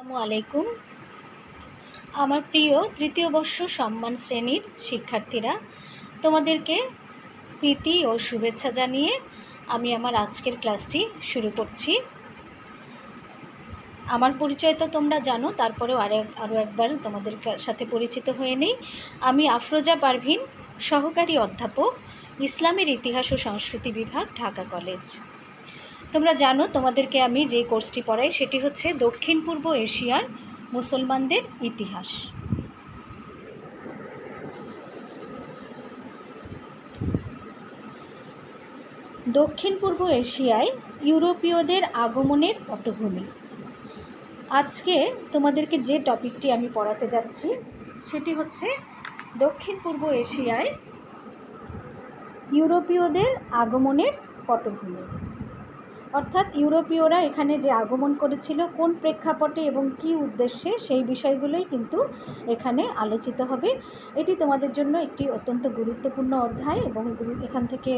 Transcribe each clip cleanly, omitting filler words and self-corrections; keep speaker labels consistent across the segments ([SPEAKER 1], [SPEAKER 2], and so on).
[SPEAKER 1] আসসালামু আলাইকুম। আমার প্রিয় তৃতীয় বর্ষ সম্মান শ্রেণীর শিক্ষার্থীরা, তোমাদেরকে প্রীতি ও শুভেচ্ছা জানিয়ে আমি আমার আজকের ক্লাসটি শুরু করছি। আমার পরিচয় তো তোমরা জানো, তারপরেও আরও একবার তোমাদের সাথে পরিচিত হয়ে নেই। আমি আফরোজা পারভিন, সহকারী অধ্যাপক, ইসলামের ইতিহাস ও সংস্কৃতি বিভাগ, ঢাকা কলেজ। তোমরা জানো তোমাদেরকে আমি যে কোর্সটি পড়াই সেটি হচ্ছে দক্ষিণ পূর্ব এশিয়ার মুসলমানদের ইতিহাস। দক্ষিণ পূর্ব এশিয়ায় ইউরোপীয়দের আগমনের পটভূমি। আজকে তোমাদেরকে যে টপিকটি আমি পড়াতে যাচ্ছি সেটি হচ্ছে দক্ষিণ পূর্ব এশিয়ায় ইউরোপীয়দের আগমনের পটভূমি, অর্থাৎ ইউরোপীয়রা এখানে যে আগমন করেছিল কোন প্রেক্ষাপটে এবং কী উদ্দেশ্যে, সেই বিষয়গুলোই কিন্তু এখানে আলোচিত হবে। এটি তোমাদের জন্য একটি অত্যন্ত গুরুত্বপূর্ণ অধ্যায় এবং এখান থেকে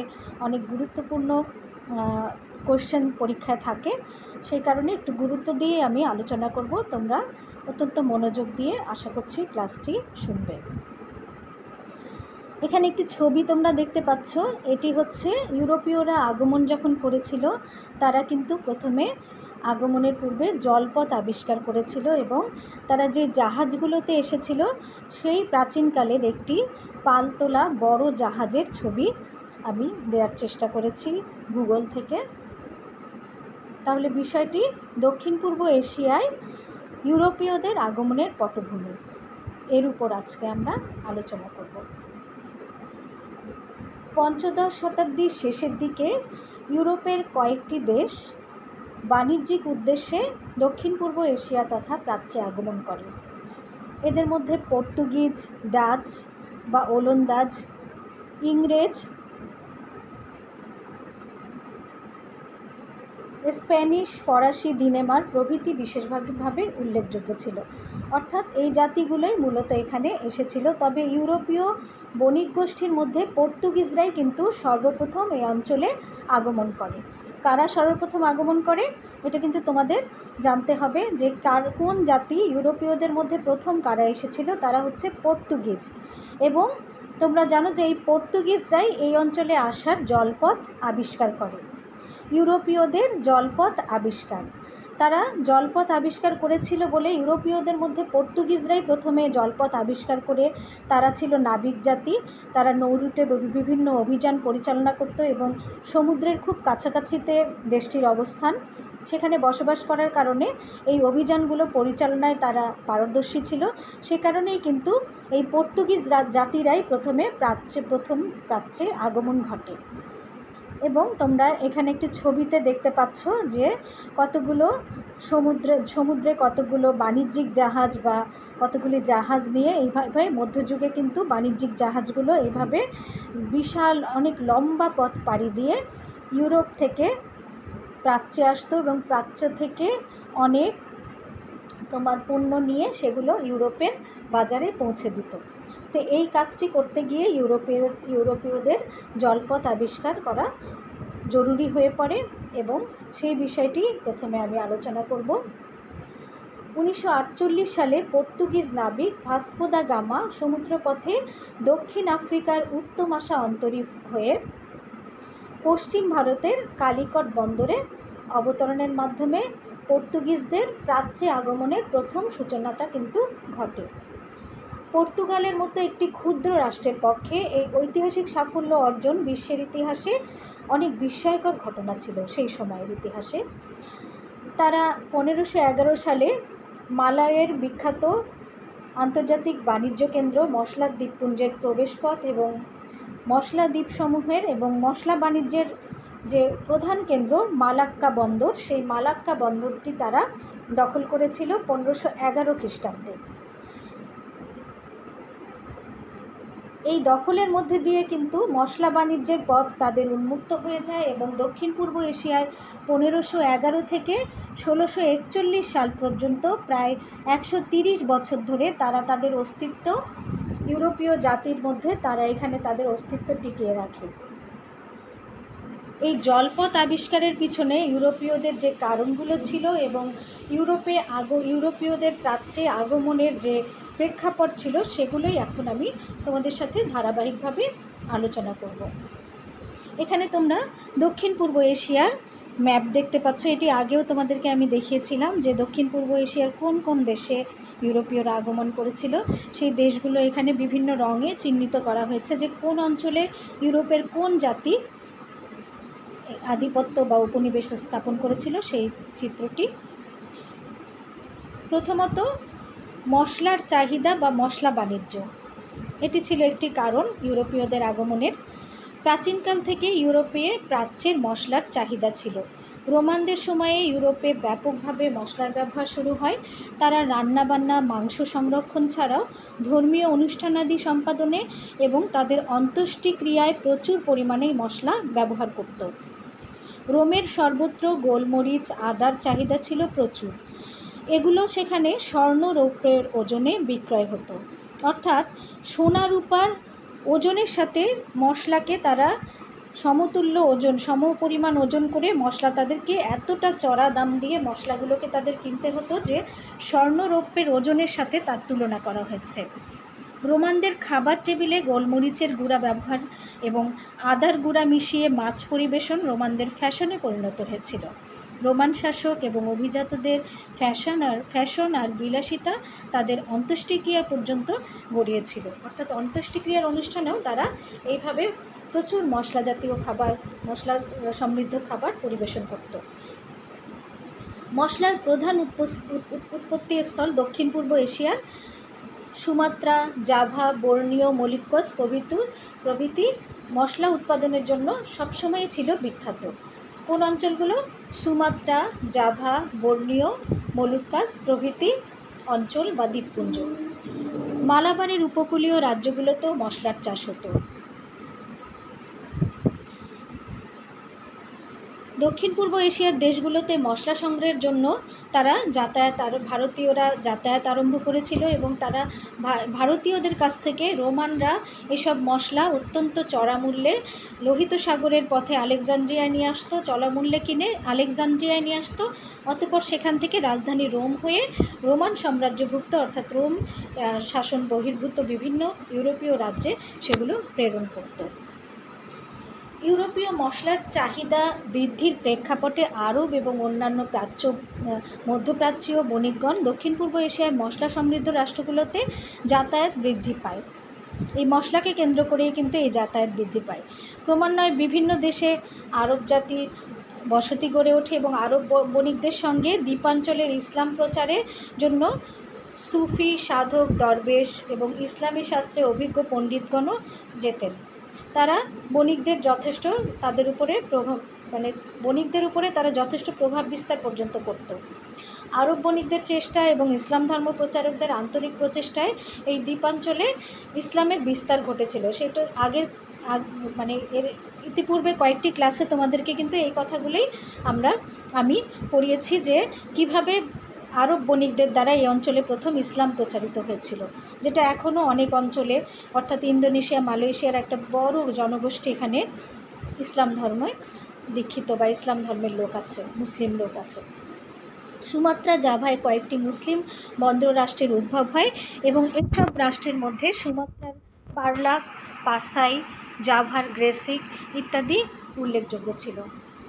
[SPEAKER 1] অনেক গুরুত্বপূর্ণ কোশ্চেন পরীক্ষায় থাকে, সেই কারণে একটু গুরুত্ব দিয়ে আমি আলোচনা করব। তোমরা অত্যন্ত মনোযোগ দিয়ে আশা করছি ক্লাসটি শুনবে। এখানে একটি ছবি তোমরা দেখতে পাচ্ছ, এটি হচ্ছে ইউরোপীয়রা আগমন যখন করেছিল তারা কিন্তু প্রথমে আগমনের পূর্বে জলপথ আবিষ্কার করেছিল এবং তারা যে জাহাজগুলোতে এসেছিল সেই প্রাচীনকালের একটি পালতোলা বড় জাহাজের ছবি আমি দেওয়ার চেষ্টা করেছি গুগল থেকে। তাহলে বিষয়টি দক্ষিণ পূর্ব এশিয়ায় ইউরোপীয়দের আগমনের পটভূমি, এর উপর আজকে আমরা আলোচনা করব। পঞ্চদশ শতাব্দীর শেষের দিকে ইউরোপের কয়েকটি দেশ বাণিজ্যিক উদ্দেশ্যে দক্ষিণ পূর্ব এশিয়া তথা প্রাচ্যে আগমন করে। এদের মধ্যে পর্তুগিজ, ডাচ বা ওলন্দাজ, ইংরেজ, স্প্যানিশ, ফরাসি, দিনেমার প্রভৃতি বিশেষভাবে উল্লেখযোগ্য ছিল। অর্থাৎ এই জাতিগুলোই মূলত এখানে এসেছিল। তবে ইউরোপীয় বণিক গোষ্ঠীর মধ্যে পর্তুগিজরাই কিন্তু সর্বপ্রথম এই অঞ্চলে আগমন করে। কারা সর্বপ্রথম আগমন করে এটা কিন্তু তোমাদের জানতে হবে, যে কোন জাতি ইউরোপীয়দের মধ্যে প্রথম কারা এসেছিল, তারা হচ্ছে পর্তুগিজ। এবং তোমরা জানো যে এই পর্তুগিজরাই এই অঞ্চলে আসার জলপথ আবিষ্কার করে। ইউরোপীয়দের জলপথ আবিষ্কার, তারা জলপথ আবিষ্কার করেছিল বলে ইউরোপীয়দের মধ্যে পর্তুগিজরাই প্রথমে জলপথ আবিষ্কার করে। তারা ছিল নাবিক জাতি, তারা নৌরুটে বিভিন্ন অভিযান পরিচালনা করত এবং সমুদ্রের খুব কাছাকাছিতে দেশটির অবস্থান, সেখানে বসবাস করার কারণে এই অভিযানগুলো পরিচালনায় তারা পারদর্শী ছিল। সে কারণেই কিন্তু এই পর্তুগিজ জাতিরাই প্রথম প্রাচ্যে আগমন ঘটে। এবং তোমরা এখানে একটি ছবিতে দেখতে পাচ্ছ যে কতগুলো সমুদ্রে কতগুলো বাণিজ্যিক জাহাজ বা কতগুলি জাহাজ নিয়ে এইভাবে মধ্যযুগে কিন্তু বাণিজ্যিক জাহাজগুলো এইভাবে বিশাল অনেক লম্বা পথ পাড়ি দিয়ে ইউরোপ থেকে প্রাচ্যে আসতো এবং প্রাচ্য থেকে অনেক তোমার পণ্য নিয়ে সেগুলো ইউরোপের বাজারে পৌঁছে দিত। তো এই কাজটি করতে গিয়ে ইউরোপীয়দের জলপথ আবিষ্কার করা জরুরি হয়ে পড়ে এবং সেই বিষয়টি প্রথমে আমি আলোচনা করব। 1948 সালে পর্তুগিজ নাবিক ভাস্কো দা গামা সমুদ্রপথে দক্ষিণ আফ্রিকার উত্তমাশা অন্তরীপ হয়ে পশ্চিম ভারতের কালিকট বন্দরে অবতরণের মাধ্যমে পর্তুগিজদের প্রাচ্যে আগমনের প্রথম সূচনাটা কিন্তু ঘটে। পর্তুগালের মতো একটি ক্ষুদ্র রাষ্ট্রের পক্ষে এই ঐতিহাসিক সাফল্য অর্জন বিশ্বের ইতিহাসে অনেক বিস্ময়কর ঘটনা ছিল। সেই সময়ের ইতিহাসে তারা 1511 সালে মালয়ের বিখ্যাত আন্তর্জাতিক বাণিজ্য কেন্দ্র মশলা দ্বীপপুঞ্জের প্রবেশপথ এবং মশলা দ্বীপসমূহের এবং মশলা বাণিজ্যের যে প্রধান কেন্দ্র মালাক্কা বন্দর, সেই মালাক্কা বন্দরটি তারা দখল করেছিল 1511 খ্রিস্টাব্দে। এই দখলের মধ্যে দিয়ে কিন্তু মশলা বাণিজ্যের পথ তাদের উন্মুক্ত হয়ে যায় এবং দক্ষিণ পূর্ব এশিয়ায় 1511 থেকে 1641 সাল পর্যন্ত প্রায় 130 বছর ধরে তারা তাদের অস্তিত্ব, ইউরোপীয় জাতির মধ্যে তারা এখানে তাদের অস্তিত্ব টিকিয়ে রাখে। এই জলপথ আবিষ্কারের পিছনে ইউরোপীয়দের যে কারণগুলো ছিল এবং ইউরোপীয়দের প্রাচ্যে আগমনের যে প্রেক্ষাপট ছিল, সেগুলোই এখন আমি তোমাদের সাথে ধারাবাহিকভাবে আলোচনা করব। এখানে তোমরা দক্ষিণ পূর্ব এশিয়ার ম্যাপ দেখতে পাচ্ছ। এটি আগেও তোমাদেরকে আমি দেখিয়েছিলাম যে দক্ষিণ পূর্ব এশিয়ার কোন কোন দেশে ইউরোপীয়রা আগমন করেছিল। সেই দেশগুলো এখানে বিভিন্ন রঙে চিহ্নিত করা হয়েছে, যে কোন অঞ্চলে ইউরোপের কোন জাতি আধিপত্য বা উপনিবেশ স্থাপন করেছিল সেই চিত্রটি। প্রথমত মশলার চাহিদা বা মশলা বাণিজ্য, এটি ছিল একটি কারণ ইউরোপীয়দের আগমনের। প্রাচীনকাল থেকে ইউরোপে প্রাচ্যের মশলার চাহিদা ছিল। রোমানদের সময়ে ইউরোপে ব্যাপকভাবে মশলার ব্যবহার শুরু হয়। তারা রান্নাবান্না, মাংস সংরক্ষণ ছাড়াও ধর্মীয় অনুষ্ঠানাদি সম্পাদনে এবং তাদের অন্ত্যেষ্টিক্রিয়ায় প্রচুর পরিমাণে মশলা ব্যবহার করত। রোমের সর্বত্র গোলমরিচ, আদার চাহিদা ছিল প্রচুর। এগুলো সেখানে স্বর্ণ রৌপ্যের ওজনে বিক্রয় হতো, অর্থাৎ সোনা রূপার ওজনের সাথে মশলাকে তারা সমতুল্য ওজন, সমপরিমাণ ওজন করে মশলা তাদেরকে এতটা চড়া দাম দিয়ে মশলাগুলোকে তাদের কিনতে হতো যে স্বর্ণ রৌপ্যের ওজনের সাথে তার তুলনা করা হয়েছে। রোমানদের খাবার টেবিলে গোলমরিচের গুঁড়া ব্যবহার এবং আদার গুঁড়া মিশিয়ে মাছ পরিবেশন রোমানদের ফ্যাশনে পরিণত হয়েছিল। রোমান শাসক এবং অভিজাতদের ফ্যাশন আর বিলাসিতা তাদের অন্ত্যেষ্টিক্রিয়া পর্যন্ত গড়িয়েছিল, অর্থাৎ অন্ত্যেষ্টিক্রিয়ার অনুষ্ঠানেও তারা এইভাবে প্রচুর মশলা জাতীয় খাবার, মশলা সমৃদ্ধ খাবার পরিবেশন করত। মশলার প্রধান উৎপত্তি স্থল দক্ষিণ পূর্ব এশিয়ার সুমাত্রা, জাভা, বর্নিও, মলিক্কস প্রভৃতি মশলা উৎপাদনের জন্য সবসময় ছিল বিখ্যাত। কোন অঞ্চলগুলো? সুমাত্রা, জাভা, বর্নিও, মলুক্কাস প্রভৃতি অঞ্চল বা দ্বীপপুঞ্জ। মালাবারের উপকূলীয় রাজ্যগুলোতেও মশলার চাষ হতো। দক্ষিণ পূর্ব এশিয়ার দেশগুলোতে মশলা সংগ্রহের জন্য ভারতীয়রা যাতায়াত আরম্ভ করেছিল এবং তারা ভারতীয়দের কাছ থেকে রোমানরা এসব মশলা অত্যন্ত চড়া মূল্যে লোহিত সাগরের পথে আলেকজান্দ্রিয়ায় নিয়ে আসতো, চড়া মূল্যে কিনে আলেকজান্দ্রিয়ায় নিয়ে আসতো। অতঃপর সেখান থেকে রাজধানী রোম হয়ে রোমান সাম্রাজ্যভুক্ত অর্থাৎ রোম শাসন বহির্ভূত বিভিন্ন ইউরোপীয় রাজ্যে সেগুলো প্রেরণ করত। ইউরোপীয় মশলার চাহিদা বৃদ্ধির প্রেক্ষাপটে আরব এবং অন্যান্য মধ্যপ্রাচ্যীয় বণিকগণ দক্ষিণ পূর্ব এশিয়ার মশলা সমৃদ্ধ রাষ্ট্রগুলোতে যাতায়াত বৃদ্ধি পায়। এই মশলাকে কেন্দ্র করেই কিন্তু এই যাতায়াত বৃদ্ধি পায়। ক্রমান্বয়ে বিভিন্ন দেশে আরব জাতির বসতি গড়ে ওঠে এবং আরব বণিকদের সঙ্গে দ্বীপাঞ্চলের ইসলাম প্রচারের জন্য সুফি, সাধক, দরবেশ এবং ইসলামী শাস্ত্রে অভিজ্ঞ পণ্ডিতগণও যেতেন। তারা বণিকদের উপরে তারা যথেষ্ট প্রভাব বিস্তার পর্যন্ত করত। আরব বণিকদের চেষ্টা এবং ইসলাম ধর্ম প্রচারকদের আন্তরিক প্রচেষ্টায় এই দ্বীপাঞ্চলে ইসলামের বিস্তার ঘটেছিল। সেটা এর ইতিপূর্বে কয়েকটি ক্লাসে তোমাদেরকে কিন্তু এই কথাগুলোই আমি পড়িয়েছি যে কিভাবে আরব বণিকদের দ্বারা এই অঞ্চলে প্রথম ইসলাম প্রচারিত হয়েছিল, যেটা এখনও অনেক অঞ্চলে অর্থাৎ ইন্দোনেশিয়া, মালয়েশিয়ার একটা বড় জনগোষ্ঠী এখানে ইসলাম ধর্মে দীক্ষিত বা ইসলাম ধর্মের লোক আছে, মুসলিম লোক আছে। সুমাত্রা, জাভায় কয়েকটি মুসলিম বন্দর রাষ্ট্রের উদ্ভব হয় এবং এসব রাষ্ট্রের মধ্যে সুমাত্রার পারলাক, পাসাই, জাভার গ্রেসিক ইত্যাদি উল্লেখযোগ্য ছিল।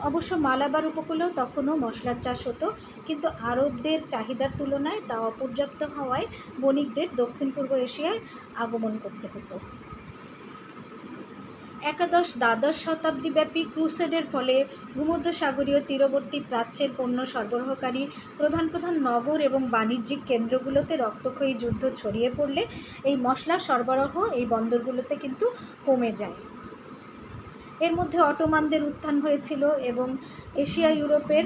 [SPEAKER 1] অবশ্য মালাবার উপকূলেও তখনও মশলার চাষ হতো, কিন্তু আরবদের চাহিদার তুলনায় তা অপর্যাপ্ত হওয়ায় বণিকদের দক্ষিণ পূর্ব এশিয়ায় আগমন করতে হতো। একাদশ-দ্বাদশ শতাব্দীব্যাপী ক্রুসেডের ফলে ভূমধ্যসাগরীয় তীরবর্তী প্রাচ্যের পণ্য সরবরাহকারী প্রধান প্রধান নগর এবং বাণিজ্যিক কেন্দ্রগুলোতে রক্তক্ষয়ী যুদ্ধ ছড়িয়ে পড়লে এই মশলা সরবরাহ এই বন্দরগুলোতে কিন্তু কমে যায়। এর মধ্যে অটোমানদের উত্থান হয়েছিল এবং এশিয়া ইউরোপের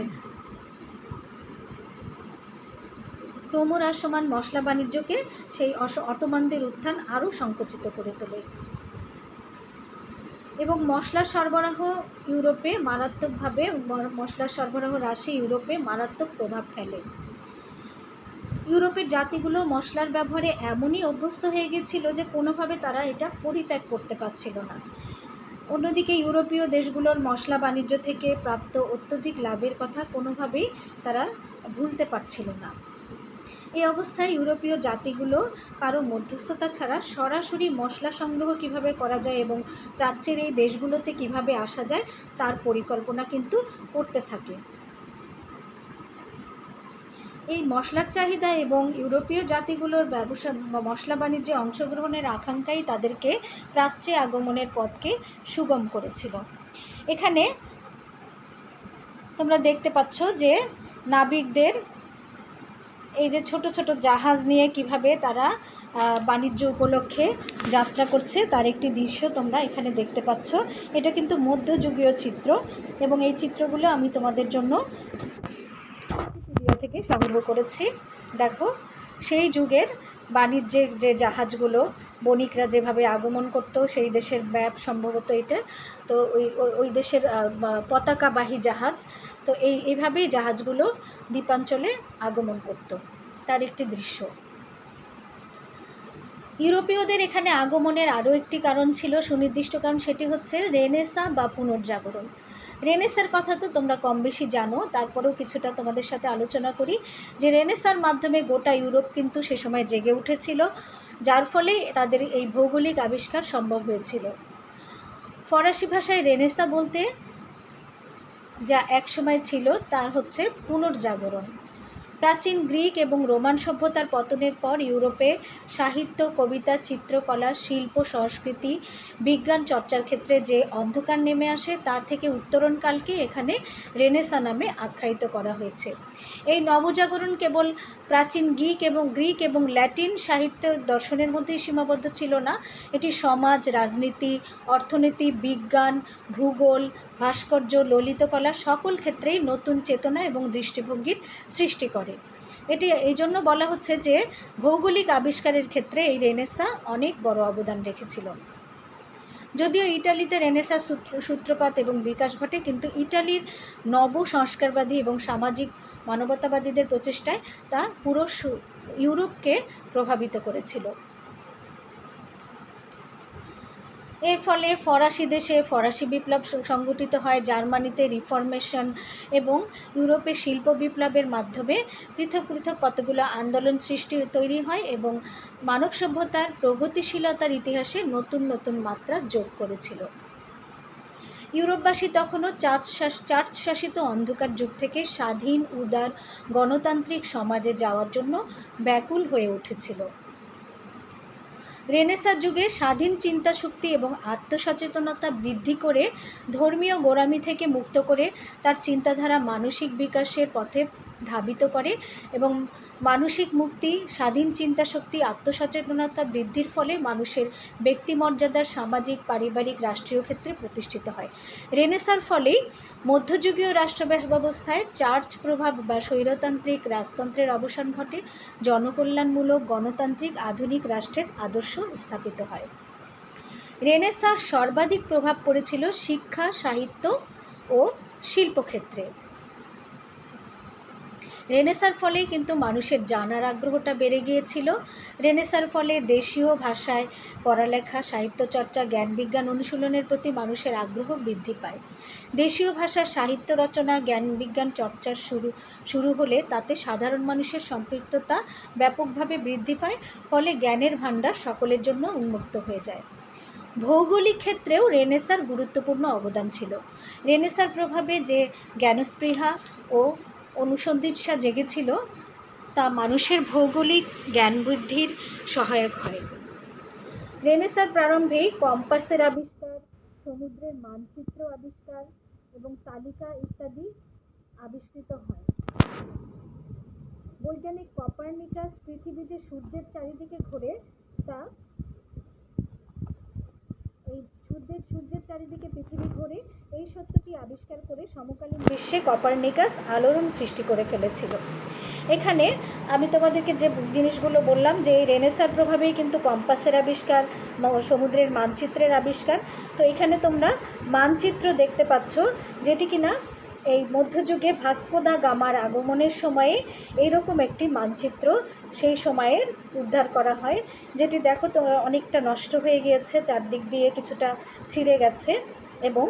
[SPEAKER 1] ক্রমহ্রাসমান মশলা বাণিজ্যকে সেই অটোমানদের উত্থান আরও সংকুচিত করে তোলে এবং মশলা সরবরাহ হ্রাসে ইউরোপে মারাত্মক প্রভাব ফেলে। ইউরোপের জাতিগুলো মশলার ব্যবহারে এমনই অভ্যস্ত হয়ে গেছিল যে কোনোভাবে তারা এটা পরিত্যাগ করতে পারছিল না। অন্যদিকে ইউরোপীয় দেশগুলোর মশলা বাণিজ্য থেকে প্রাপ্ত অত্যধিক লাভের কথা কোনোভাবেই তারা ভুলতে পারছিল না। এই অবস্থায় ইউরোপীয় জাতিগুলো কারো মধ্যস্থতা ছাড়া সরাসরি মশলা সংগ্রহ কিভাবে করা যায় এবং প্রাচ্যের এই দেশগুলোতে কিভাবে আসা যায় তার পরিকল্পনা কিন্তু করতে থাকে। এই মশলার চাহিদা এবং ইউরোপীয় জাতিগুলোর ব্যবসা মশলা বাণিজ্যে অংশগ্রহণের আকাঙ্ক্ষাই তাদেরকে প্রাচ্যে আগমনের পথকে সুগম করেছিল। এখানে তোমরা দেখতে পাচ্ছ যে নাবিকদের এই যে ছোট ছোট জাহাজ নিয়ে কিভাবে তারা বাণিজ্য উপলক্ষে যাত্রা করছে তার একটি দৃশ্য তোমরা এখানে দেখতে পাচ্ছ। এটা কিন্তু মধ্যযুগীয় চিত্র এবং এই চিত্রগুলো আমি তোমাদের জন্য উইকিপিডিয়া থেকে সংগ্রহ করেছি। দেখো সেই যুগের বাণিজ্যের যে জাহাজগুলো বণিকরা যেভাবে আগমন করতো, সেই দেশের ম্যাপ সম্ভবত এটা, তো ওই দেশের পতাকাবাহী জাহাজ, তো এইভাবেই জাহাজগুলো দ্বীপাঞ্চলে আগমন করত, তার একটি দৃশ্য। ইউরোপীয়দের এখানে আগমনের আরও একটি কারণ ছিল, সুনির্দিষ্ট কারণ, সেটি হচ্ছে রেনেসাঁ বা পুনর্জাগরণ। রেনেসাঁর কথা তো তোমরা কম বেশি জানো, তারপরেও কিছুটা তোমাদের সাথে আলোচনা করি যে রেনেসাঁর মাধ্যমে গোটা ইউরোপ কিন্তু সে সময় জেগে উঠেছিল, যার ফলে তাদের এই ভৌগোলিক আবিষ্কার সম্ভব হয়েছিল। ফরাসি ভাষায় রেনেসাঁ বলতে যা এক সময় ছিল তার হচ্ছে পুনর্জাগরণ। প্রাচীন গ্রিক এবং রোমান সভ্যতার পতনের পর ইউরোপে সাহিত্য, কবিতা, চিত্রকলা, শিল্প, সংস্কৃতি, বিজ্ঞান চর্চার ক্ষেত্রে যে অন্ধকার নেমে আসে তা থেকে উত্তরণকালকে এখানে রেনেসাঁ নামে আখ্যায়িত করা হয়েছে। এই নবজাগরণ কেবল প্রাচীন গ্রিক এবং ল্যাটিন সাহিত্য দর্শনের মধ্যেই সীমাবদ্ধ ছিল না, এটি সমাজ, রাজনীতি, অর্থনীতি, বিজ্ঞান, ভূগোল, ভাস্কর্য, ললিতকলা সকল ক্ষেত্রেই নতুন চেতনা এবং দৃষ্টিভঙ্গির সৃষ্টি করে। এটি এই জন্য বলা হচ্ছে যে ভৌগোলিক আবিষ্কারের ক্ষেত্রে এই রেনেসাঁ অনেক বড় অবদান রেখেছিল। যদিও ইটালিতে রেনেসাঁ সূত্রপাত এবং বিকাশ ঘটে, কিন্তু ইটালির নব সংস্কারবাদী এবং সামাজিক মানবতাবাদীদের প্রচেষ্টায় তা পুরো ইউরোপকে প্রভাবিত করেছিল। এর ফলে ফরাসি দেশে ফরাসি বিপ্লব সংগঠিত হয়, জার্মানিতে রিফরমেশন এবং ইউরোপে শিল্প বিপ্লবের মাধ্যমে পৃথক পৃথক কতগুলো আন্দোলন তৈরি হয় এবং মানব সভ্যতার প্রগতিশীলতার ইতিহাসে নতুন নতুন মাত্রা যোগ করেছিল। ইউরোপবাসী তখনও চার্চ শাসিত অন্ধকার যুগ থেকে স্বাধীন, উদার, গণতান্ত্রিক সমাজে যাওয়ার জন্য ব্যাকুল হয়ে উঠেছিল। রেনেসাঁ যুগে স্বাধীন চিন্তা শক্তি এবং আত্মসচেতনতা বৃদ্ধি করে ধর্মীয় গোঁড়ামি থেকে মুক্ত করে তার চিন্তাধারা মানসিক বিকাশের পথে ধাবিত করে এবং মানসিক মুক্তি, স্বাধীন চিন্তা শক্তি, আত্মসচেতনতা বৃদ্ধির ফলে মানুষের ব্যক্তিমর্যাদার সামাজিক, পারিবারিক, রাষ্ট্রীয় ক্ষেত্রে প্রতিষ্ঠিত হয়। রেনেসাঁর ফলেই মধ্যযুগীয় রাষ্ট্র ব্যবস্থায় চার্চ প্রভাব বা স্বৈরতান্ত্রিক রাজতন্ত্রের অবসান ঘটে, জনকল্যাণমূলক গণতান্ত্রিক আধুনিক রাষ্ট্রের আদর্শ স্থাপিত হয়। রেনেসাঁর সর্বাধিক প্রভাব পড়েছিল শিক্ষা, সাহিত্য ও শিল্পক্ষেত্রে। রেনেসাঁর ফলেই কিন্তু মানুষের জানার আগ্রহটা বেড়ে গিয়েছিল। রেনেসাঁর ফলে দেশীয় ভাষায় পড়ালেখা, সাহিত্যচর্চা, জ্ঞান বিজ্ঞান অনুশীলনের প্রতি মানুষের আগ্রহ বৃদ্ধি পায়। দেশীয় ভাষার সাহিত্য রচনা, জ্ঞান বিজ্ঞান চর্চার শুরু হলে তাতে সাধারণ মানুষের সম্পৃক্ততা ব্যাপকভাবে বৃদ্ধি পায়, ফলে জ্ঞানের ভাণ্ডার সকলের জন্য উন্মুক্ত হয়ে যায়। ভৌগোলিক ক্ষেত্রেও রেনেসাঁর গুরুত্বপূর্ণ অবদান ছিল। রেনেসাঁর প্রভাবে যে জ্ঞানস্পৃহা ও অনুসন্ধিৎসা জেগেছিল তা মানুষের ভৌগোলিক জ্ঞান বৃদ্ধির সহায়ক হয়। রেনেসাঁর প্রারম্ভেই কম্পাসের আবিষ্কার, সমুদ্রের মানচিত্র আবিষ্কার এবং তালিকা ইত্যাদি আবিষ্কৃত হয়। বৈজ্ঞানিক কোপার্নিকাস পৃথিবী যে সূর্যের চারিদিকে ঘোরে তা সূর্যের চারিদিকে পৃথিবী ঘোরে এই সত্যটি আবিষ্কার করে সমকালীন বিশ্বে কোপার্নিকাস আলোড়ন সৃষ্টি করে ফেলেছিল। এখানে আমি তোমাদেরকে যে জিনিসগুলো বললাম যে এই রেনেসাঁর প্রভাবেই কিন্তু কম্পাসের আবিষ্কার, সমুদ্রের মানচিত্রের আবিষ্কার, তো এখানে তোমরা মানচিত্র দেখতে পাচ্ছ যেটি কিনা এই মধ্যযুগে ভাস্কো দা গামার আগমনের সময়ে এইরকম একটি মানচিত্র সেই সময়ের উদ্ধার করা হয়, যেটি দেখো তো অনেকটা নষ্ট হয়ে গিয়েছে, চারদিক দিয়ে কিছুটা ছিঁড়ে গেছে, এবং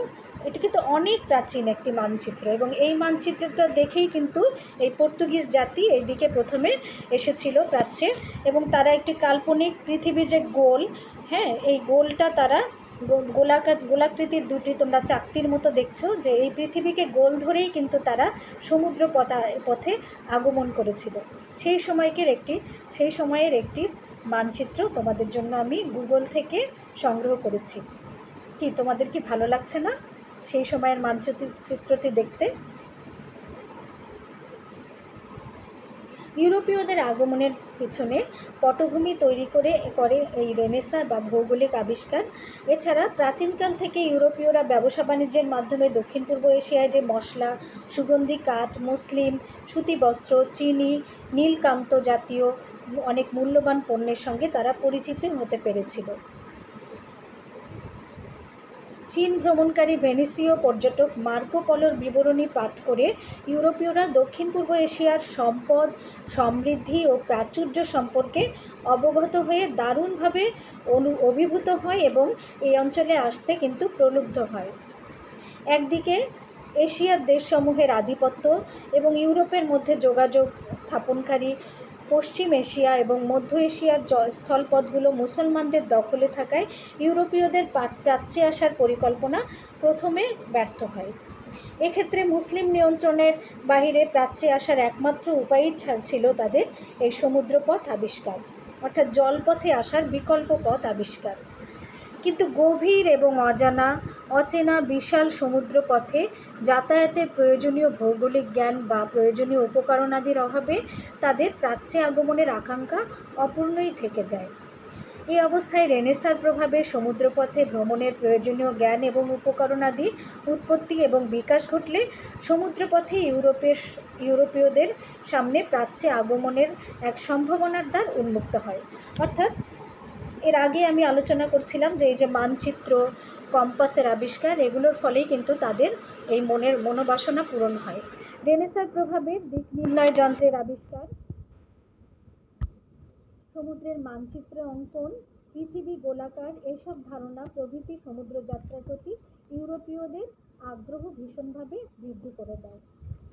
[SPEAKER 1] এটি কিন্তু অনেক প্রাচীন একটি মানচিত্র। এবং এই মানচিত্রটা দেখেই কিন্তু এই পর্তুগিজ জাতি এইদিকে প্রথমে এসেছিল প্রাচ্যে, এবং তারা একটি কাল্পনিক পৃথিবী যে গোল, হ্যাঁ, এই গোলটা তারা গোলাকৃতির দুটি তোমরা চাকতির মতো দেখছো, যে এই পৃথিবীকে গোল ধরেই কিন্তু তারা সমুদ্র পথে আগমন করেছিল। সেই সময়ের একটি মানচিত্র তোমাদের জন্য আমি গুগল থেকে সংগ্রহ করেছি। কি তোমাদের কি ভালো লাগছে না সেই সময়ের মানচিত্রটি দেখতে? ইউরোপীয়দের আগমনের পিছনে পটভূমি তৈরি করে এই রেনেসাঁ বা ভৌগোলিক আবিষ্কার। এছাড়া প্রাচীনকাল থেকে ইউরোপীয়রা ব্যবসা বাণিজ্যের মাধ্যমে দক্ষিণ পূর্ব এশিয়ায় যে মশলা, সুগন্ধি কাঠ, মুসলিম, সুতি বস্ত্র, চিনি, নীলকান্ত জাতীয় অনেক মূল্যবান পণ্যের সঙ্গে তারা পরিচিত হতে পেরেছিল। চীন ভ্রমণকারী ভেনিসীয় পর্যটক মার্কো পোলোর বিবরণী পাঠ করে ইউরোপীয়রা দক্ষিণ পূর্ব এশিয়ার সম্পদ, সমৃদ্ধি ও প্রাচুর্য সম্পর্কে অবগত হয়ে দারুণভাবে অভিভূত হয় এবং এই অঞ্চলে আসতে কিন্তু প্রলুব্ধ হয়। একদিকে এশিয়ার দেশসমূহের আধিপত্য এবং ইউরোপের মধ্যে যোগাযোগ স্থাপনকারী পশ্চিম এশিয়া এবং মধ্য এশিয়ার স্থলপথগুলো মুসলমানদের দখলে থাকায় ইউরোপীয়দের প্রাচ্যে আসার পরিকল্পনা প্রথমে ব্যর্থ হয়। এক্ষেত্রে মুসলিম নিয়ন্ত্রণের বাহিরে প্রাচ্যে আসার একমাত্র উপায়ই ছিল তাদের এই সমুদ্রপথ আবিষ্কার, অর্থাৎ জলপথে আসার বিকল্প পথ আবিষ্কার। কিন্তু গভীর এবং অচেনা বিশাল সমুদ্রপথে যাতায়াতের প্রয়োজনীয় ভৌগোলিক জ্ঞান বা প্রয়োজনীয় উপকরণাদির অভাবে তাদের প্রাচ্যে আগমনের আকাঙ্ক্ষা অপূর্ণই থেকে যায়। এই অবস্থায় রেনেসাঁর প্রভাবে সমুদ্রপথে ভ্রমণের প্রয়োজনীয় জ্ঞান এবং উপকরণাদি উৎপত্তি এবং বিকাশ ঘটলে সমুদ্রপথে ইউরোপীয়দের সামনে প্রাচ্যে আগমনের এক সম্ভাবনার দ্বার উন্মুক্ত হয়। অর্থাৎ এর আগে আমি আলোচনা করছিলাম যে এই যে মানচিত্র, কম্পাসের আবিষ্কার, এগুলোর ফলেই কিন্তু তাদের এই মনোবাসনা পূরণ হয়। রেনেসাঁর প্রভাবে দিক নির্ণয় যন্ত্রের আবিষ্কার, সমুদ্রের মানচিত্র অঙ্কন, পৃথিবী গোলাকার, এসব ধারণা প্রভৃতি সমুদ্রযাত্রার প্রতি ইউরোপীয়দের আগ্রহ ভীষণভাবে বৃদ্ধি করে দেয়।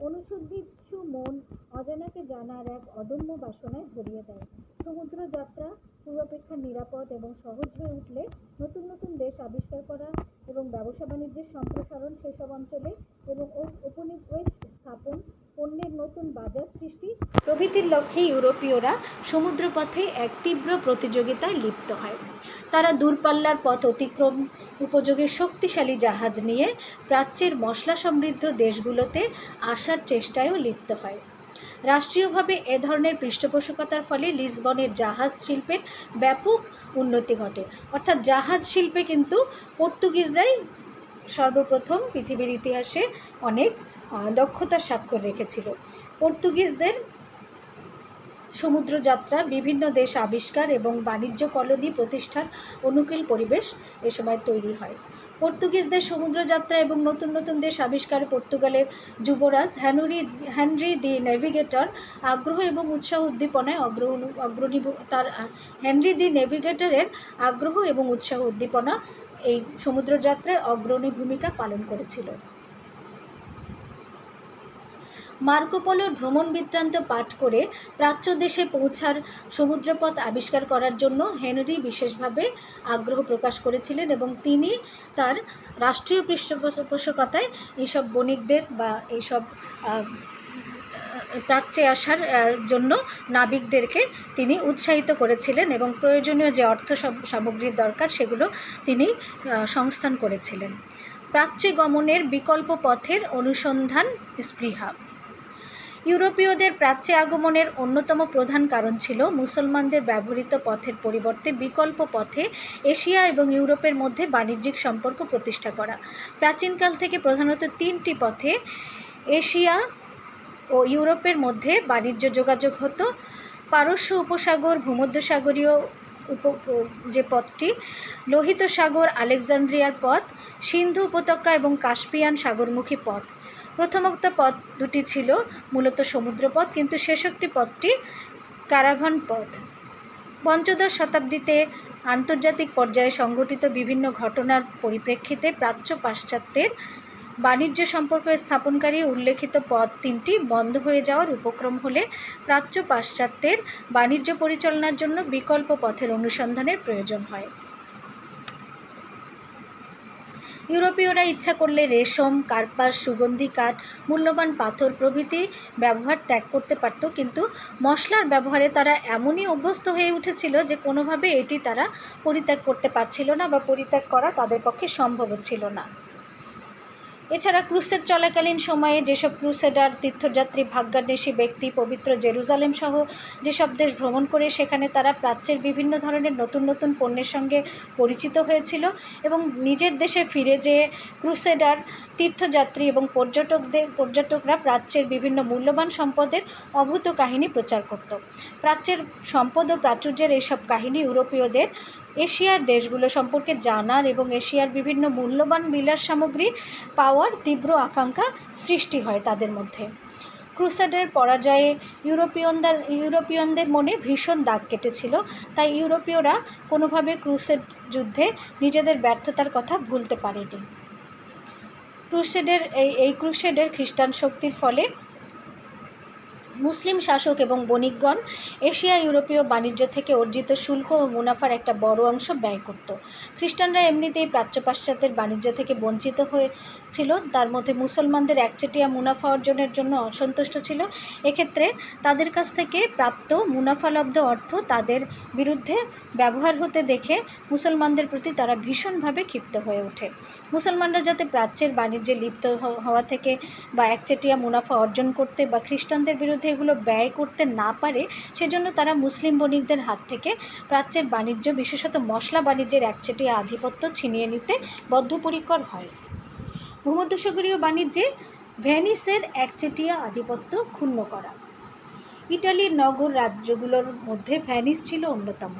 [SPEAKER 1] অনুসন্ধিৎসু মন অজানাকে জানার এক অদম্য বাসনায় ভরিয়ে দেয়। সমুদ্রযাত্রা পূর্বাপেক্ষা নিরাপদ এবং সহজ হয়ে উঠলে নতুন নতুন দেশ আবিষ্কার করা এবং ব্যবসা বাণিজ্যের সম্প্রসারণ সেসব অঞ্চলে এবং উপনিবেশ স্থাপন, পণ্যের নতুন বাজার সৃষ্টি প্রভৃতির লক্ষ্যে ইউরোপীয়রা সমুদ্রপথে এক তীব্র প্রতিযোগিতায় লিপ্ত হয়। তারা দূরপাল্লার পথ অতিক্রম উপযোগী শক্তিশালী জাহাজ নিয়ে প্রাচ্যের মশলা সমৃদ্ধ দেশগুলোতে আসার চেষ্টায়ও লিপ্ত হয়। রাষ্ট্রীয়ভাবে এ ধরনের পৃষ্ঠপোষকতার ফলে লিসবনের জাহাজ শিল্পের ব্যাপক উন্নতি ঘটে। অর্থাৎ জাহাজ শিল্পে কিন্তু পর্তুগিজরাই সর্বপ্রথম পৃথিবীর ইতিহাসে অনেক দক্ষতার স্বাক্ষর রেখেছিল। পর্তুগিজদের সমুদ্রযাত্রা, বিভিন্ন দেশ আবিষ্কার এবং বাণিজ্য কলোনি প্রতিষ্ঠার অনুকূল পরিবেশ এ সময় তৈরি হয়। পর্তুগিজদের সমুদ্রযাত্রা এবং নতুন নতুন দেশ আবিষ্কারে পর্তুগালের যুবরাজ হেনরি দি নেভিগেটর আগ্রহ এবং উৎসাহ উদ্দীপনায় হেনরি দি নেভিগেটরের আগ্রহ এবং উৎসাহ উদ্দীপনা এই সমুদ্রযাত্রায় অগ্রণী ভূমিকা পালন করেছিল। মার্কো পোলোর ভ্রমণ বৃত্তান্ত পাঠ করে প্রাচ্য দেশে পৌঁছার সমুদ্রপথ আবিষ্কার করার জন্য হেনরি বিশেষভাবে আগ্রহ প্রকাশ করেছিলেন এবং তিনি তার রাষ্ট্রীয় পৃষ্ঠপোষকতায় এইসব বণিকদের বা এইসব প্রাচ্যে আসার জন্য নাবিকদেরকে তিনি উৎসাহিত করেছিলেন এবং প্রয়োজনীয় যে অর্থ সামগ্রীর দরকার সেগুলো তিনি সংস্থান করেছিলেন। প্রাচ্যে গমনের বিকল্প পথের অনুসন্ধান স্পৃহা। ইউরোপীয়দের প্রাচ্যে আগমনের অন্যতম প্রধান কারণ ছিল মুসলমানদের ব্যবহৃত পথের পরিবর্তে বিকল্প পথে এশিয়া এবং ইউরোপের মধ্যে বাণিজ্যিক সম্পর্ক প্রতিষ্ঠা করা। প্রাচীনকাল থেকে প্রধানত তিনটি পথে এশিয়া ও ইউরোপের মধ্যে বাণিজ্য যোগাযোগ হতো। পারস্য উপসাগর, ভূমধ্যসাগরীয় যে পথটি, লোহিত সাগর, আলেকজান্দ্রিয়ার পথ, সিন্ধু উপত্যকা এবং কাস্পিয়ান সাগরমুখী পথ। প্রথমোক্ত পথ দুটি ছিল মূলত সমুদ্রপথ, কিন্তু শেষোক্ত পথটি ক্যারাভান পথ। পঞ্চদশ শতাব্দীতে আন্তর্জাতিক পর্যায়ে সংঘটিত বিভিন্ন ঘটনার পরিপ্রেক্ষিতে প্রাচ্য পাশ্চাত্যের বাণিজ্য সম্পর্ক স্থাপনকারী উল্লেখিত পথ তিনটি বন্ধ হয়ে যাওয়ার উপক্রম হলে প্রাচ্য পাশ্চাত্যের বাণিজ্য পরিচালনার জন্য বিকল্প পথের অনুসন্ধানের প্রয়োজন হয়। ইউরোপীয়রা ইচ্ছা করলে রেশম, কার্পাস, সুগন্ধি কাঠ, মূল্যবান পাথর প্রভৃতি ব্যবহার ত্যাগ করতে পারত, কিন্তু মশলার ব্যবহারে তারা এমনই অভ্যস্ত হয়ে উঠেছিল যে কোনোভাবে এটি তারা পরিত্যাগ করতে পারছিল না বা পরিত্যাগ করা তাদের পক্ষে সম্ভব ছিল না। এছাড়া ক্রুসেড চলাকালীন সময়ে যেসব ক্রুসেডার তীর্থযাত্রী, ভাগ্যান্বেষী ব্যক্তি পবিত্র জেরুজালেম সহ যেসব দেশ ভ্রমণ করে সেখানে তারা প্রাচ্যের বিভিন্ন ধরনের নতুন নতুন পণ্যের সঙ্গে পরিচিত হয়েছিল এবং নিজের দেশে ফিরে যেয়ে ক্রুসেডার, তীর্থযাত্রী এবং পর্যটকরা প্রাচ্যের বিভিন্ন মূল্যবান সম্পদের অভূত কাহিনী প্রচার করত। প্রাচ্যের সম্পদ ও প্রাচুর্যের এইসব কাহিনী ইউরোপীয়দের এশিয়ার দেশগুলো সম্পর্কে জানার এবং এশিয়ার বিভিন্ন মূল্যবান বিলাস সামগ্রী পাওয়ার তীব্র আকাঙ্ক্ষা সৃষ্টি হয় তাদের মধ্যে। ক্রুসেডের পরাজয়ে ইউরোপিয়ানদের মনে ভীষণ দাগ কেটেছিল, তাই ইউরোপীয়রা কোনোভাবে ক্রুসেড যুদ্ধে নিজেদের ব্যর্থতার কথা ভুলতে পারেনি। ক্রুসেডের খ্রিস্টান শক্তির ফলে মুসলিম শাসক এবং বণিকগণ এশিয়া ইউরোপীয় বাণিজ্য থেকে অর্জিত শুল্ক ও মুনাফার একটা বড় অংশ ব্যয় করত। খ্রিস্টানরা এমনিতেই প্রাচ্য পাশ্চাত্যের বাণিজ্য থেকে বঞ্চিত হয়েছিল, তার মধ্যে মুসলমানদের একচেটিয়া মুনাফা অর্জনের জন্য অসন্তুষ্ট ছিল। এক্ষেত্রে তাদের কাছ থেকে প্রাপ্ত মুনাফালব্ধ অর্থ তাদের বিরুদ্ধে ব্যবহার হতে দেখে মুসলমানদের প্রতি তারা ভীষণভাবে ক্ষিপ্ত হয়ে ওঠে। মুসলমানরা যাতে প্রাচ্যের বাণিজ্যে লিপ্ত হওয়া থেকে বা একচেটিয়া মুনাফা অর্জন করতে বা খ্রিস্টানদের বিরুদ্ধে এগুলো ব্যয় করতে না পারে, সেজন্য তারা মুসলিম বণিকদের হাত থেকে প্রাচ্যের বাণিজ্য, বিশেষত মশলা বাণিজ্যের একচেটিয়া আধিপত্য ছিনিয়ে নিতে বদ্ধপরিকর হয়। ভূমধ্যসাগরীয় বাণিজ্যে ভেনিসের একচেটিয়া আধিপত্য ক্ষুণ্ণ করা। ইটালির নগর রাজ্যগুলোর মধ্যে ভেনিস ছিল অন্যতম।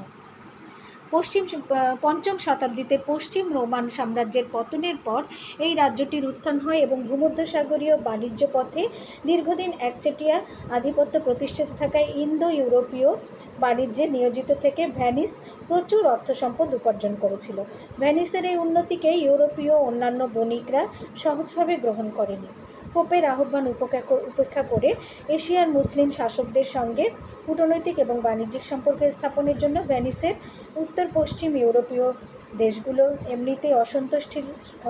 [SPEAKER 1] পঞ্চম শতাব্দীতে পশ্চিম রোমান সাম্রাজ্যের পতনের পর এই রাজ্যটির উত্থান হয় এবং ভূমধ্যসাগরীয় বাণিজ্য পথে দীর্ঘদিন একচেটিয়া আধিপত্য প্রতিষ্ঠিত থাকায় ইন্দো ইউরোপীয় বাণিজ্যে নিয়োজিত থেকে ভেনিস প্রচুর অর্থ সম্পদ উপার্জন করেছিল। ভেনিসের এই উন্নতিকে ইউরোপীয় অন্যান্য বণিকরা সহজভাবে গ্রহণ করেনি। পোপের আহ্বান উপেক্ষা করে এশিয়ার মুসলিম শাসকদের সঙ্গে কূটনৈতিক এবং বাণিজ্যিক সম্পর্ক স্থাপনের জন্য ভেনিসের উত্তর পশ্চিম ইউরোপীয় দেশগুলো এমনিতেই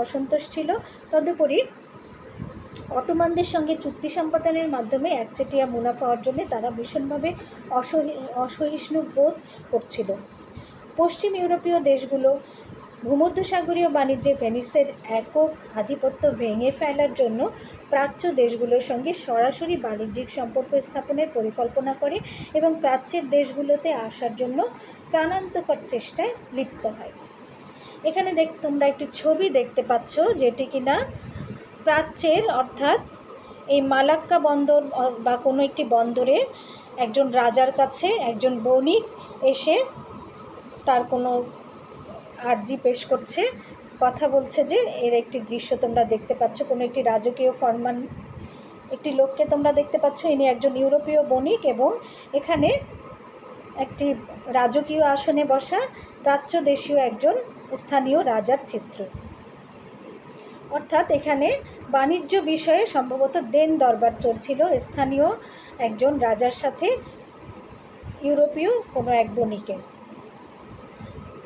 [SPEAKER 1] অসন্তোষ ছিল। তদুপরি অটোমানদের সঙ্গে চুক্তি সম্পাদনের মাধ্যমে একচেটিয়া মুনাফা অর্জনে তারা ভীষণভাবে অসহিষ্ণু বোধ করছিল। পশ্চিম ইউরোপীয় দেশগুলো ভূমধ্যসাগরীয় বাণিজ্যে ভেনিসের একক আধিপত্য ভেঙে ফেলার জন্য প্রাচ্য দেশগুলোর সঙ্গে সরাসরি বাণিজ্যিক সম্পর্ক স্থাপনের পরিকল্পনা করে এবং প্রাচ্যের দেশগুলোতে আসার জন্য প্রাণান্তকর চেষ্টায় লিপ্ত হয়। এখানে তোমরা একটি ছবি দেখতে পাচ্ছ, যেটি কিনা প্রাচ্যের, অর্থাৎ এই মালাক্কা বন্দর বা কোনো একটি বন্দরে একজন রাজার কাছে একজন বণিক এসে তার কোনো আর্জি পেশ করছে, কথা বলছে, যে এর একটি দৃশ্য তোমরা দেখতে পাচ্ছ। কোনো একটি রাজকীয় ফরমান একটি লোককে তোমরা দেখতে পাচ্ছ, ইনি একজন ইউরোপীয় বণিক এবং এখানে একটি রাজকীয় আসনে বসা প্রাচ্য দেশীয় একজন স্থানীয় রাজার চিত্র। অর্থাৎ এখানে বাণিজ্য বিষয়ে সম্ভবত দেন দরবার চলছিল স্থানীয় একজন রাজার সাথে ইউরোপীয় কোনো এক বণিকের।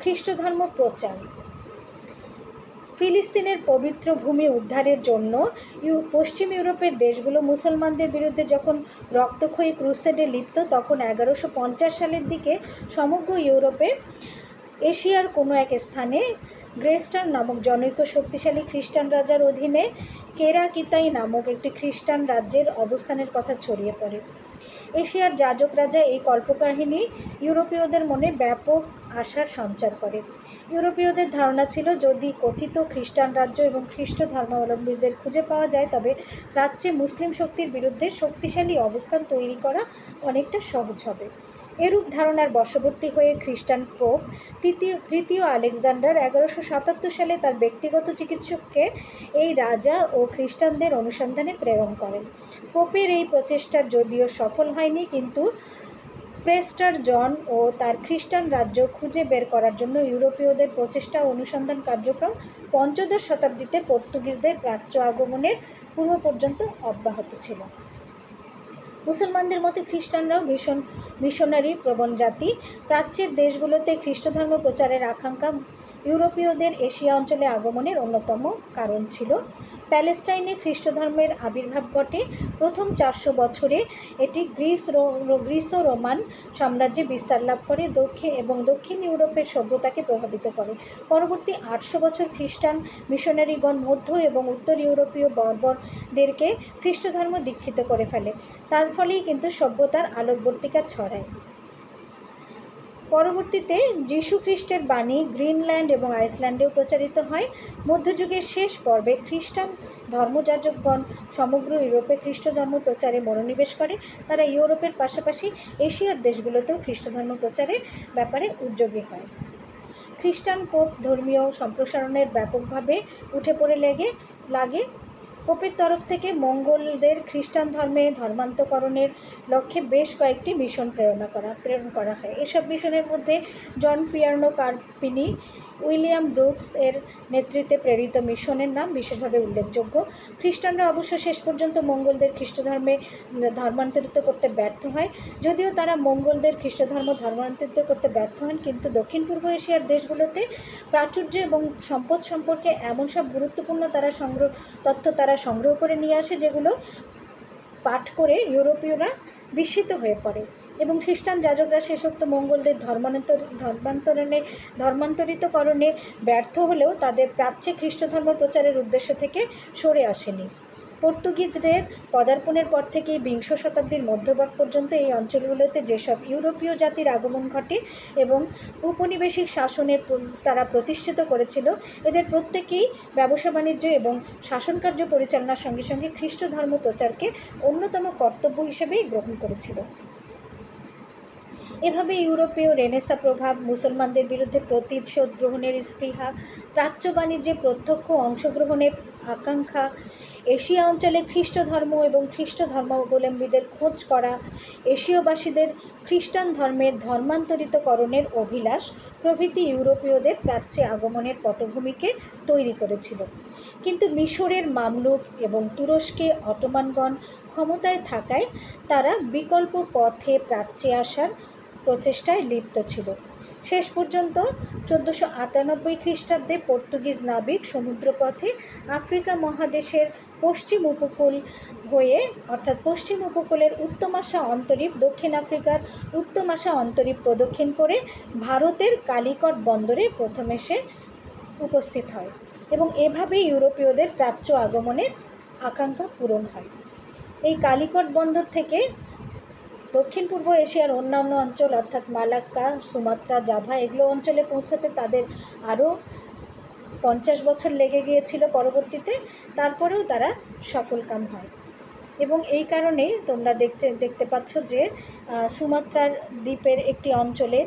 [SPEAKER 1] খ্রিস্ট ধর্ম প্রচার। ফিলিস্তিনের পবিত্র ভূমি উদ্ধারের জন্য পশ্চিম ইউরোপের দেশগুলো মুসলমানদের বিরুদ্ধে যখন রক্তক্ষয়ী ক্রুসেডে লিপ্ত, তখন 1150 সালের দিকে সমগ্র ইউরোপে এশিয়ার কোনো এক স্থানে গ্রেস্টান নামক জনৈক শক্তিশালী খ্রিস্টান রাজার অধীনে কেরাকিতাই নামক একটি খ্রিস্টান রাজ্যের অবস্থানের কথা ছড়িয়ে পড়ে। এশিয়ার যাজক রাজা এই কল্পকাহিনী ইউরোপীয়দের মনে ব্যাপক আশার সঞ্চার করে। ইউরোপীয়দের ধারণা ছিল, যদি কথিত খ্রিস্টান রাজ্য এবং খ্রিস্ট ধর্মাবলম্বীদের খুঁজে পাওয়া যায় তবে প্রাচ্যে মুসলিম শক্তির বিরুদ্ধে শক্তিশালী অবস্থান তৈরি করা অনেকটা সহজ হবে। এরূপ ধারণার বশবর্তী হয়ে খ্রিস্টান পোপ তৃতীয় আলেকজান্ডার 1177 সালে তার ব্যক্তিগত চিকিৎসককে এই রাজা ও খ্রিস্টানদের অনুসন্ধানে প্রেরণ করেন। পোপের এই প্রচেষ্টা যদিও সফল হয়নি, কিন্তু প্রেস্টার জন ও তার খ্রিস্টান রাজ্য খুঁজে বের করার জন্য ইউরোপীয়দের প্রচেষ্টা ও অনুসন্ধান কার্যক্রম পঞ্চদশ শতাব্দীতে পর্তুগিজদের প্রাচ্য আগমনের পূর্ব পর্যন্ত অব্যাহত ছিল। মুসলমানদের মতে খ্রিস্টানরাও ভীষণ মিশনারি প্রবণ জাতি। প্রাচ্যের দেশগুলোতে খ্রিস্টধর্ম প্রচারের আকাঙ্ক্ষা ইউরোপীয়দের এশিয়া অঞ্চলে আগমনের অন্যতম কারণ ছিল। প্যালেস্টাইনে খ্রিস্টধর্মের আবির্ভাব ঘটে। প্রথম 400 বছরে এটি গ্রিসো রোমান সাম্রাজ্যে বিস্তার লাভ করে দক্ষিণ ইউরোপের সভ্যতাকে প্রভাবিত করে। পরবর্তী 800 বছর খ্রিস্টান মিশনারিগণ মধ্য এবং উত্তর ইউরোপীয় বর্বরদেরকে খ্রিস্টধর্ম দীক্ষিত করে ফেলে। তার ফলেই কিন্তু সভ্যতার আলোকবর্তিকা ছড়ায়। পরবর্তীতে যীশু খ্রিস্টের বাণী গ্রিনল্যান্ড এবং আইসল্যান্ডেও প্রচারিত হয়। মধ্যযুগের শেষ পর্বে খ্রিস্টান ধর্মযাজকগণ সমগ্র ইউরোপে খ্রিস্টধর্ম প্রচারে মনোনিবেশ করে। তারা ইউরোপের পাশাপাশি এশিয়ার দেশগুলোতেও খ্রিস্টধর্ম প্রচারের ব্যাপারে উদ্যোগী হয়। খ্রিস্টান পোপ ধর্মীয় সম্প্রসারণের ব্যাপকভাবে উঠে পড়ে লাগে। পোপের তরফ থেকে মঙ্গোলদের খ্রিস্টান ধর্মে ধর্মান্তকরণের লক্ষ্যে বেশ কয়েকটি মিশন প্রেরণ করা হয়। এসব মিশনের মধ্যে জন পিয়ার্নো কার্পিনি, উইলিয়াম ব্রুকস এর নেতৃত্বে প্রেরিত মিশনের নাম বিশেষভাবে উল্লেখযোগ্য। খ্রিস্টানরা অবশ্য শেষ পর্যন্ত মঙ্গোলদের খ্রিস্টধর্মে ধর্মান্তরিত করতে ব্যর্থ হয়। যদিও তারা মঙ্গোলদের খ্রিস্টধর্ম ধর্মান্তরিত করতে ব্যর্থ হন, কিন্তু দক্ষিণ পূর্ব এশিয়ার দেশগুলোতে প্রাচুর্য এবং সম্পদ সম্পর্কে এমন সব গুরুত্বপূর্ণ তথ্য তারা সংগ্রহ করে নিয়ে আসে, যেগুলো পাঠ করে ইউরোপীয়রা বিস্মিত হয়ে পড়ে। এবং খ্রিস্টান যাজকরা শেষোক্ত মঙ্গোলদের ধর্মান্তরিতকরণে ব্যর্থ হলেও তাদের প্রাচ্যে খ্রিস্টধর্ম প্রচারের উদ্দেশ্য থেকে সরে আসেনি। পর্তুগিজদের পদার্পণের পর থেকেই বিংশ শতাব্দীর মধ্যভাগ পর্যন্ত এই অঞ্চলগুলোতে যেসব ইউরোপীয় জাতির আগমন ঘটে এবং উপনিবেশিক শাসনের তারা প্রতিষ্ঠিত করেছিল, এদের প্রত্যেকেই ব্যবসা বাণিজ্য এবং শাসনকার্য পরিচালনার সঙ্গে সঙ্গে খ্রিস্ট ধর্ম প্রচারকে অন্যতম কর্তব্য হিসেবেই গ্রহণ করেছিল। এভাবে ইউরোপীয় রেনেসাঁ প্রভাব, মুসলমানদের বিরুদ্ধে প্রতিশোধ গ্রহণের স্পৃহা, প্রাচ্য বাণিজ্যে প্রত্যক্ষ অংশগ্রহণের আকাঙ্ক্ষা, এশিয়া অঞ্চলে খ্রিস্ট ধর্ম এবং খ্রিস্ট ধর্মাবলম্বীদের খোঁজ করা, এশীয়বাসীদের খ্রিস্টান ধর্মের ধর্মান্তরিতকরণের অভিলাষ প্রভৃতি ইউরোপীয়দের প্রাচ্যে আগমনের পটভূমিকে তৈরি করেছিল। কিন্তু মিশরের মামলুক এবং তুরস্কে অটোমানগণ ক্ষমতায় থাকায় তারা বিকল্প পথে প্রাচ্যে আসার প্রচেষ্টায় লিপ্ত ছিল। শেষ পর্যন্ত 1498 খ্রিস্টাব্দে পর্তুগিজ নাবিক সমুদ্রপথে আফ্রিকা মহাদেশের পশ্চিম উপকূল হয়ে, অর্থাৎ পশ্চিম উপকূলের উত্তমাশা অন্তরীপ দক্ষিণ আফ্রিকার উত্তমাশা অন্তরীপ প্রদক্ষিণ করে ভারতের কালিকট বন্দরে প্রথম এসে উপস্থিত হয় এবং এভাবেই ইউরোপীয়দের প্রাচ্য আগমনের আকাঙ্ক্ষা পূরণ হয়। এই কালিকট বন্দর থেকে দক্ষিণ পূর্ব এশিয়ার অন্যান্য অঞ্চল অর্থাৎ মালাক্কা, সুমাত্রা, জাভা এগুলো অঞ্চলে পৌঁছাতে তাদের আরও 50 বছর লেগে গিয়েছিল পরবর্তীতে। তারপরেও তারা সফলকাম হয় এবং এই কারণেই তোমরা দেখতে পাচ্ছ যে সুমাত্রার দ্বীপের একটি অঞ্চলে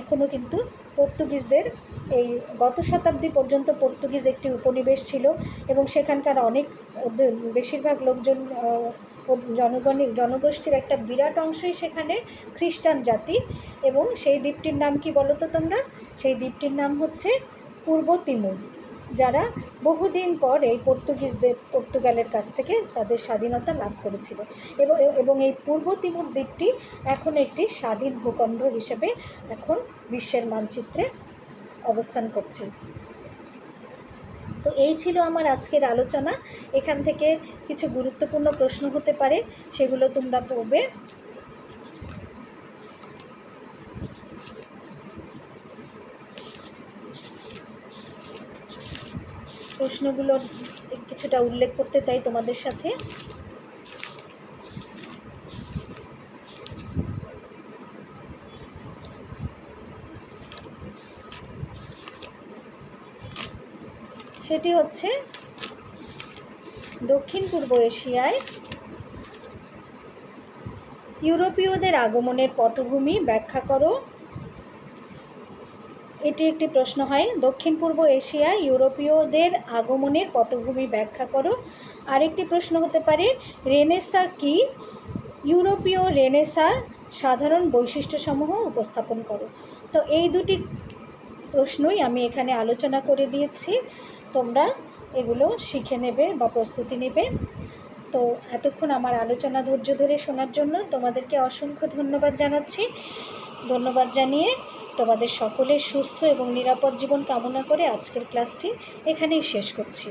[SPEAKER 1] এখনও কিন্তু পর্তুগিজদের এই গত শতাব্দী পর্যন্ত পর্তুগিজ একটি উপনিবেশ ছিল এবং সেখানকার বেশিরভাগ লোকজন জনগোষ্ঠীর একটা বিরাট অংশই সেখানে খ্রিস্টান জাতি। এবং সেই দ্বীপটির নাম কি বলো তো তোমরা? সেই দ্বীপটির নাম হচ্ছে পূর্ব তিমুর, যারা বহুদিন পর এই পর্তুগালের কাছ থেকে তাদের স্বাধীনতা লাভ করেছিল। এবং এই পূর্ব তিমুর দ্বীপটি এখন একটি স্বাধীন ভূখণ্ড হিসেবে এখন বিশ্বের মানচিত্রে অবস্থান করছে। তো এই ছিল আমার আজকের আলোচনা। এখান থেকে কিছু গুরুত্বপূর্ণ প্রশ্ন হতে পারে, সেগুলো তোমরা পড়বে। প্রশ্নগুলোর কিছুটা উল্লেখ করতে চাই তোমাদের সাথে। সেটি হচ্ছে দক্ষিণ পূর্ব এশিয়ায় ইউরোপীয়দের আগমনের পটভূমি ব্যাখ্যা করো। এটি একটি প্রশ্ন হয়। দক্ষিণ পূর্ব এশিয়ায় ইউরোপীয়দের আগমনের পটভূমি ব্যাখ্যা করো। আরেকটি প্রশ্ন হতে পারে রেনেসাঁ কি? ইউরোপীয় রেনেসাঁর সাধারণ বৈশিষ্ট্যসমূহ উপস্থাপন করো। তো এই দুটি প্রশ্নই আমি এখানে আলোচনা করে দিয়েছি, তোমরা এগুলো শিখে নেবে বা প্রস্তুতি নেবে। তো এতক্ষণ আমার আলোচনা ধৈর্য ধরে শোনার জন্য তোমাদেরকে অসংখ্য ধন্যবাদ জানাচ্ছি। ধন্যবাদ জানিয়ে তোমাদের সকলের সুস্থ এবং নিরাপদ জীবন কামনা করে আজকের ক্লাসটি এখানেই শেষ করছি।